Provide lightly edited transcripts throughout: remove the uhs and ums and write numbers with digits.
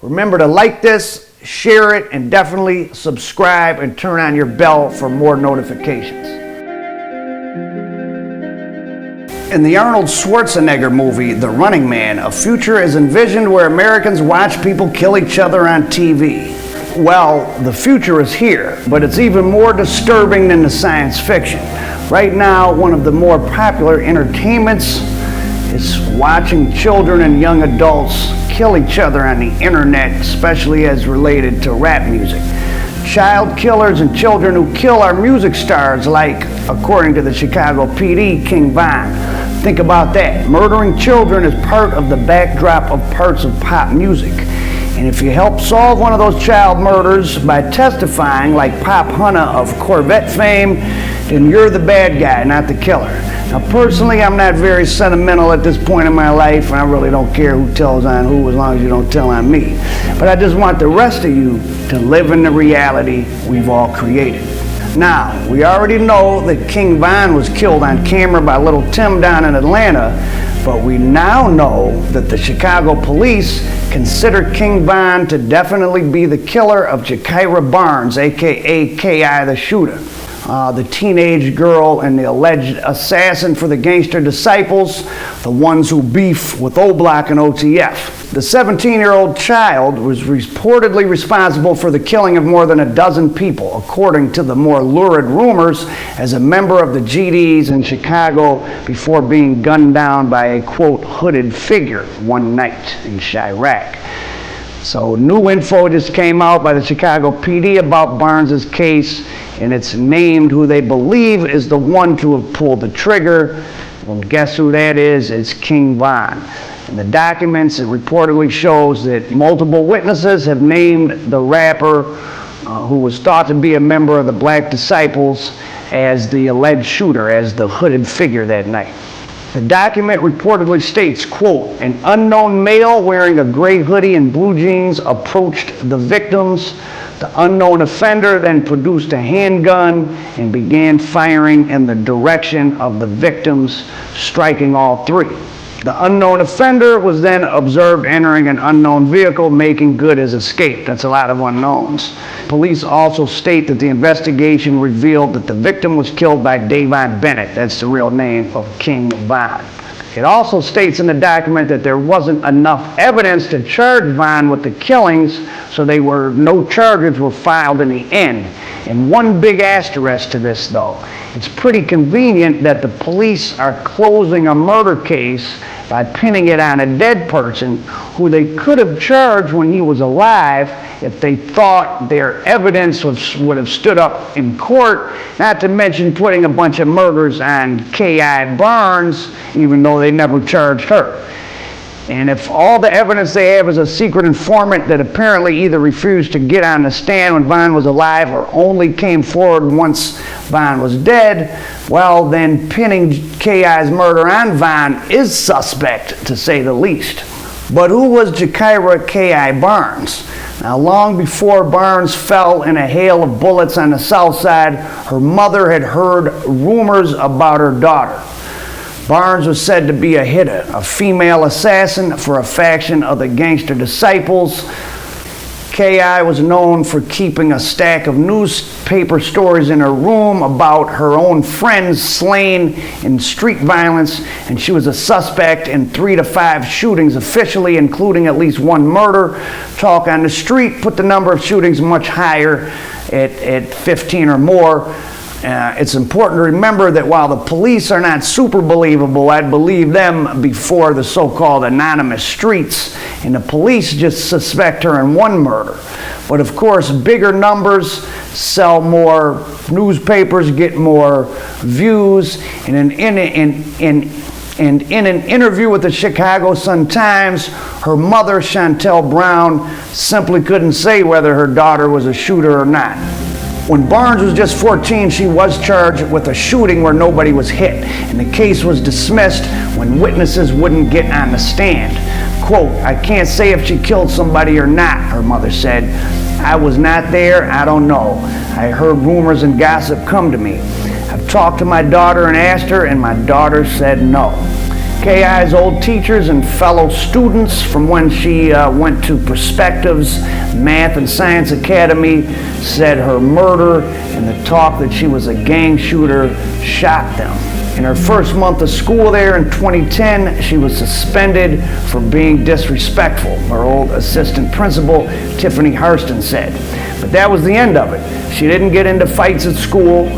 Remember to like this, share it, and definitely subscribe and turn on your bell for more notifications. In the Arnold Schwarzenegger movie, The Running Man, a future is envisioned where Americans watch people kill each other on TV. Well, the future is here, but it's even more disturbing than the science fiction. Right now, one of the more popular entertainments is watching children and young adults kill each other on the internet, especially as related to rap music. Child killers and children who kill our music stars, like, according to the Chicago PD, King Von. Think about that. Murdering children is part of the backdrop of parts of pop music. And if you help solve one of those child murders by testifying, like Pop Hunter of Corvette fame, then you're the bad guy, not the killer. Now, personally, I'm not very sentimental at this point in my life, and I really don't care who tells on who as long as you don't tell on me. But I just want the rest of you to live in the reality we've all created. Now, we already know that King Von was killed on camera by Little Tim down in Atlanta, but we now know that the Chicago police consider King Von to definitely be the killer of Shakyra Barnes, aka K.I. the shooter. The teenage girl and the alleged assassin for the gangster disciples, the ones who beef with O-Block and OTF. The 17-year-old child was reportedly responsible for the killing of more than a dozen people, according to the more lurid rumors, as a member of the GDs in Chicago before being gunned down by a, quote, hooded figure one night in Chirac. So new info just came out by the Chicago PD about Barnes' case, and it's named who they believe is the one to have pulled the trigger. Well, guess who that is? It's King Von. In the documents, it reportedly shows that multiple witnesses have named the rapper who was thought to be a member of the Black Disciples as the alleged shooter, as the hooded figure that night. The document reportedly states, quote, an unknown male wearing a gray hoodie and blue jeans approached the victims. The unknown offender then produced a handgun and began firing in the direction of the victims, striking all three. The unknown offender was then observed entering an unknown vehicle, making good his escape. That's a lot of unknowns. Police also state that the investigation revealed that the victim was killed by Davon Bennett. That's the real name of King Von. It also states in the document that there wasn't enough evidence to charge Von with the killings, so no charges were filed in the end. And one big asterisk to this, though. It's pretty convenient that the police are closing a murder case by pinning it on a dead person who they could have charged when he was alive if they thought their evidence would have stood up in court, not to mention putting a bunch of murders on K.I. Barnes, even though they never charged her. And if all the evidence they have is a secret informant that apparently either refused to get on the stand when Von was alive or only came forward once Von was dead, well, then pinning K.I.'s murder on Von is suspect, to say the least. But who was Shakyra K.I. Barnes? Now, long before Barnes fell in a hail of bullets on the south side, her mother had heard rumors about her daughter. Barnes was said to be a hitter, a female assassin for a faction of the gangster disciples. K.I. was known for keeping a stack of newspaper stories in her room about her own friends slain in street violence, and she was a suspect in 3 to 5 shootings officially, including at least one murder. Talk on the street put the number of shootings much higher at 15 or more. It's important to remember that while the police are not super believable, I'd believe them before the so-called anonymous streets, and the police just suspect her in one murder. But of course, bigger numbers sell more newspapers, get more views, and in an interview with the Chicago Sun-Times, her mother, Chantel Brown, simply couldn't say whether her daughter was a shooter or not. When Barnes was just 14, she was charged with a shooting where nobody was hit, and the case was dismissed when witnesses wouldn't get on the stand. Quote, I can't say if she killed somebody or not, her mother said. I was not there, I don't know. I heard rumors and gossip come to me. I've talked to my daughter and asked her, and my daughter said no. K.I.'s old teachers and fellow students from when she went to Perspectives Math and Science Academy said her murder and the talk that she was a gang shooter shocked them. In her first month of school there in 2010, she was suspended for being disrespectful, her old assistant principal, Tiffany Harston, said. But that was the end of it. She didn't get into fights at school,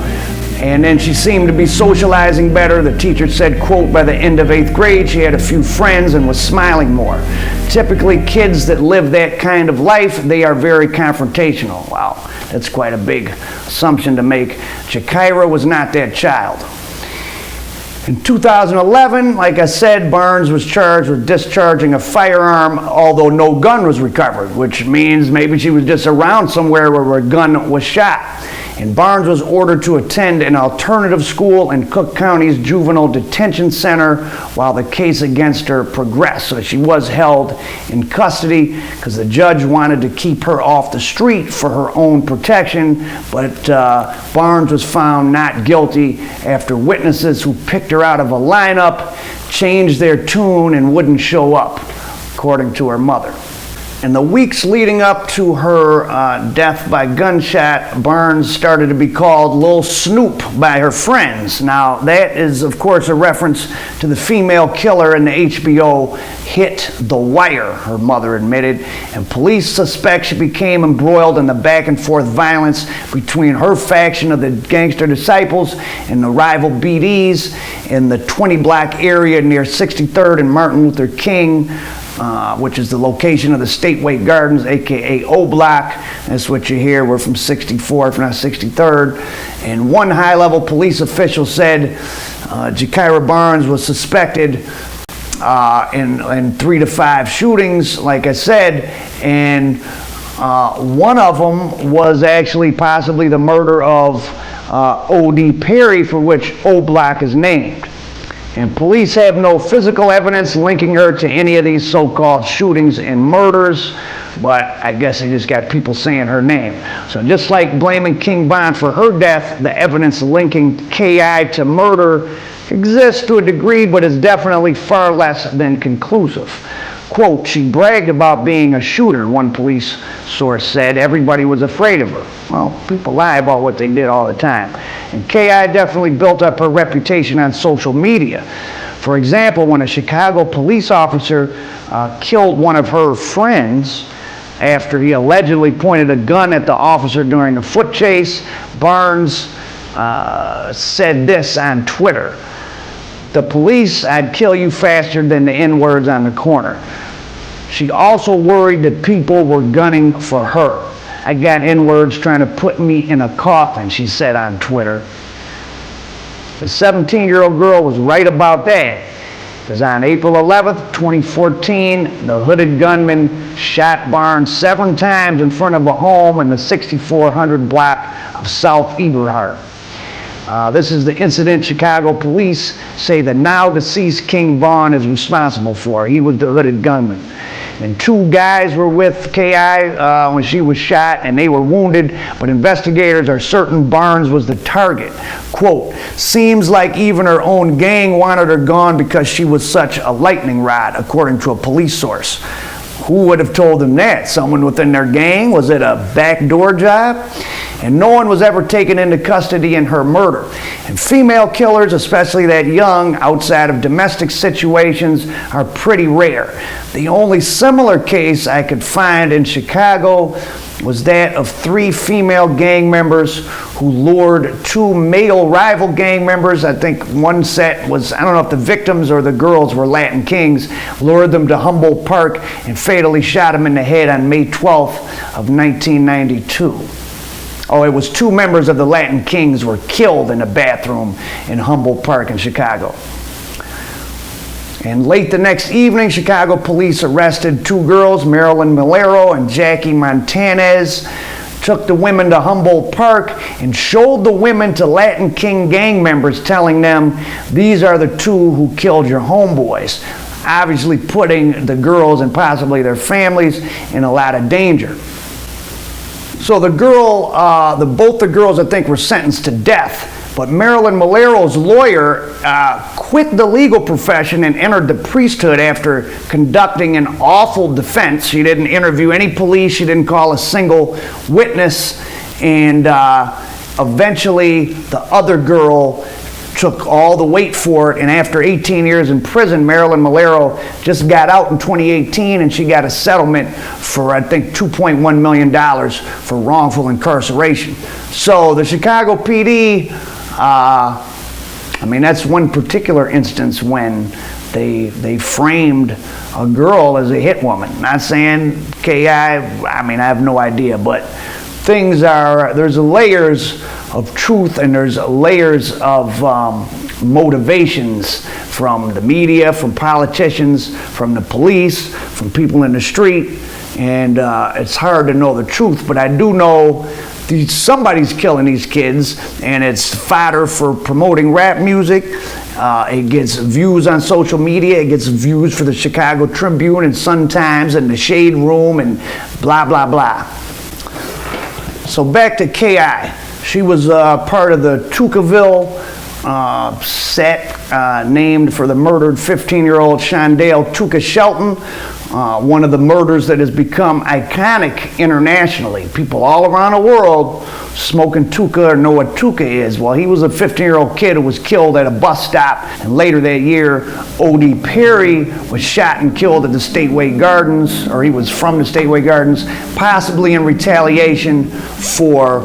and then she seemed to be socializing better. The teacher said, quote, by the end of 8th grade, she had a few friends and was smiling more. Typically, kids that live that kind of life, they are very confrontational. Wow, that's quite a big assumption to make. Shakyra was not that child. In 2011, like I said, Barnes was charged with discharging a firearm, although no gun was recovered, which means maybe she was just around somewhere where a gun was shot. And Barnes was ordered to attend an alternative school in Cook County's Juvenile Detention Center while the case against her progressed. So she was held in custody because the judge wanted to keep her off the street for her own protection, but Barnes was found not guilty after witnesses who picked her out of a lineup changed their tune and wouldn't show up, according to her mother. In the weeks leading up to her death by gunshot, Barnes started to be called Lil Snoop by her friends. Now, that is, of course, a reference to the female killer in the HBO hit The Wire, her mother admitted, and police suspect she became embroiled in the back-and-forth violence between her faction of the Gangster Disciples and the rival BDs in the 20-block area near 63rd and Martin Luther King, which is the location of the Stateway Gardens, aka O Block. That's what you hear. We're from 64th, not 63rd. And one high-level police official said Shakyra Barnes was suspected in 3 to 5 shootings, like I said, and one of them was actually possibly the murder of O.D. Perry, for which O Block is named. And police have no physical evidence linking her to any of these so-called shootings and murders, but I guess they just got people saying her name. So just like blaming King Von for her death, the evidence linking K.I. to murder exists to a degree, but is definitely far less than conclusive. Quote, she bragged about being a shooter, one police source said. Everybody was afraid of her. Well, people lie about what they did all the time. And K.I. definitely built up her reputation on social media. For example, when a Chicago police officer killed one of her friends after he allegedly pointed a gun at the officer during a foot chase, Barnes said this on Twitter. The police, I'd kill you faster than the N-words on the corner. She also worried that people were gunning for her. I got N-words trying to put me in a coffin, she said on Twitter. The 17-year-old girl was right about that, because on April 11th, 2014, the hooded gunman shot Barnes 7 times in front of a home in the 6400 block of South Eberhard. This is the incident Chicago police say the now deceased King Von is responsible for. He was the hooded gunman. And 2 guys were with K.I. When she was shot, and they were wounded, but investigators are certain Barnes was the target. Quote, seems like even her own gang wanted her gone because she was such a lightning rod, according to a police source. Who would have told them that? Someone within their gang? Was it a backdoor job? And no one was ever taken into custody in her murder. And female killers, especially that young, outside of domestic situations, are pretty rare. The only similar case I could find in Chicago was that of 3 female gang members who lured 2 male rival gang members. I think one set was, I don't know if the victims or the girls were Latin Kings, lured them to Humboldt Park and fatally shot them in the head on May 12th of 1992. Oh, it was 2 members of the Latin Kings were killed in a bathroom in Humboldt Park in Chicago. And late the next evening, Chicago police arrested 2 girls, Marilyn Malero and Jackie Montanez, took the women to Humboldt Park and showed the women to Latin King gang members, telling them, these are the 2 who killed your homeboys, obviously putting the girls and possibly their families in a lot of danger. So the girl, both the girls, I think, were sentenced to death. But Marilyn Malero's lawyer quit the legal profession and entered the priesthood after conducting an awful defense. She didn't interview any police, she didn't call a single witness, and eventually the other girl took all the weight for it, and after 18 years in prison, Marilyn Malero just got out in 2018, and she got a settlement for, I think, $2.1 million for wrongful incarceration. So the Chicago PD, I mean, that's one particular instance when they framed a girl as a hit woman. Not saying I mean, I have no idea, but things are, there's layers of truth and there's layers of motivations from the media, from politicians, from the police, from people in the street, and it's hard to know the truth, but I do know somebody's killing these kids, and it's fodder for promoting rap music. It gets views on social media, it gets views for the Chicago Tribune and Sun-Times and the Shade Room and blah, blah, blah. So back to K.I. She was part of the Touqaville set named for the murdered 15-year-old Shondale Touqa Shelton, one of the murders that has become iconic internationally. People all around the world smoking Touqa or know what Touqa is. Well, he was a 15-year-old kid who was killed at a bus stop, and later that year, O.D. Perry was shot and killed at the Stateway Gardens, or he was from the Stateway Gardens, possibly in retaliation for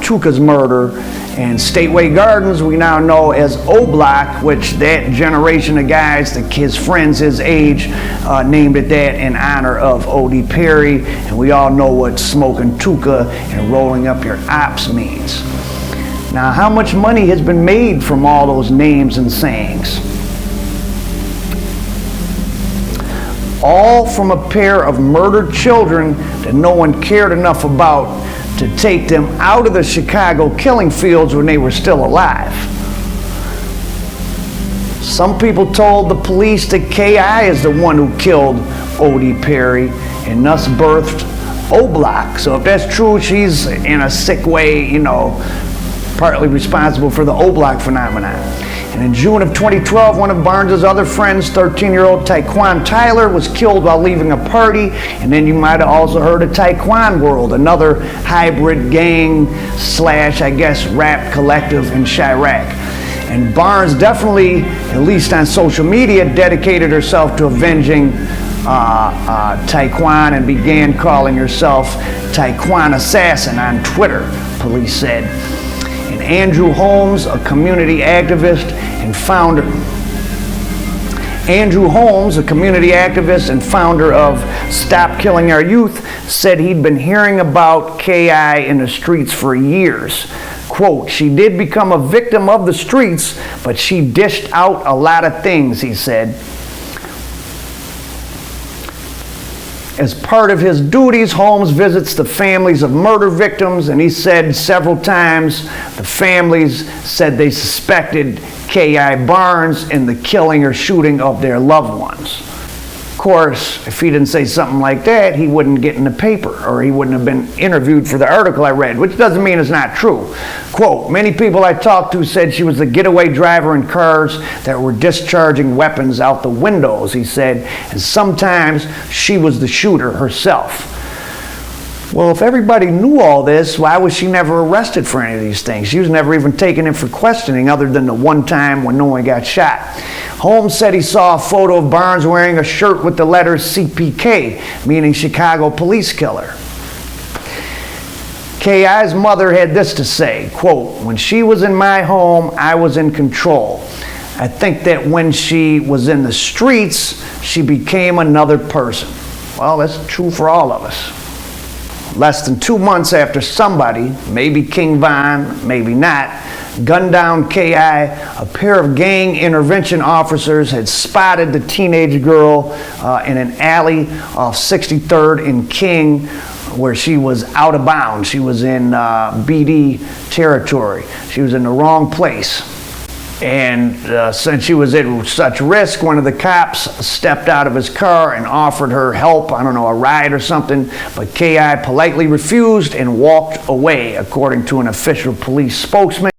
Touqa's murder. And Stateway Gardens we now know as O Block, which that generation of guys, his friends his age, named it that in honor of O.D. Perry. And we all know what smoking Touqa and rolling up your ops means. Now, how much money has been made from all those names and sayings? All from a pair of murdered children that no one cared enough about to take them out of the Chicago killing fields when they were still alive. Some people told the police that K.I. is the one who killed O.D. Perry and thus birthed O Block. So if that's true, she's in a sick way, you know, partly responsible for the O Block phenomenon. And in June of 2012, one of Barnes' other friends, 13-year-old Taekwon Tyler, was killed while leaving a party. And then you might have also heard of Taekwon World, another hybrid gang slash, I guess, rap collective in Chirac. And Barnes definitely, at least on social media, dedicated herself to avenging Taekwon and began calling herself Taekwon Assassin on Twitter, police said. And Andrew Holmes, a community activist and founder. Andrew Holmes, a community activist and founder of Stop Killing Our Youth, said he'd been hearing about K.I. in the streets for years. Quote, "She did become a victim of the streets, but she dished out a lot of things," he said. As part of his duties, Holmes visits the families of murder victims, and he said several times the families said they suspected K.I. Barnes in the killing or shooting of their loved ones. Of course, if he didn't say something like that, he wouldn't get in the paper, or he wouldn't have been interviewed for the article I read, which doesn't mean it's not true. Quote, "Many people I talked to said she was the getaway driver in cars that were discharging weapons out the windows," he said, "and sometimes she was the shooter herself." Well, if everybody knew all this, why was she never arrested for any of these things? She was never even taken in for questioning other than the one time when no one got shot. Holmes said he saw a photo of Barnes wearing a shirt with the letters CPK, meaning Chicago Police Killer. K.I.'s mother had this to say, quote, "When she was in my home, I was in control. I think that when she was in the streets, she became another person." Well, that's true for all of us. Less than 2 months after somebody, maybe King Von, maybe not, gunned down K.I., a pair of gang intervention officers had spotted the teenage girl in an alley off 63rd in King, where she was out of bounds. She was in BD territory. She was in the wrong place. And since she was at such risk, one of the cops stepped out of his car and offered her help, I don't know, a ride or something, but K.I. politely refused and walked away, according to an official police spokesman.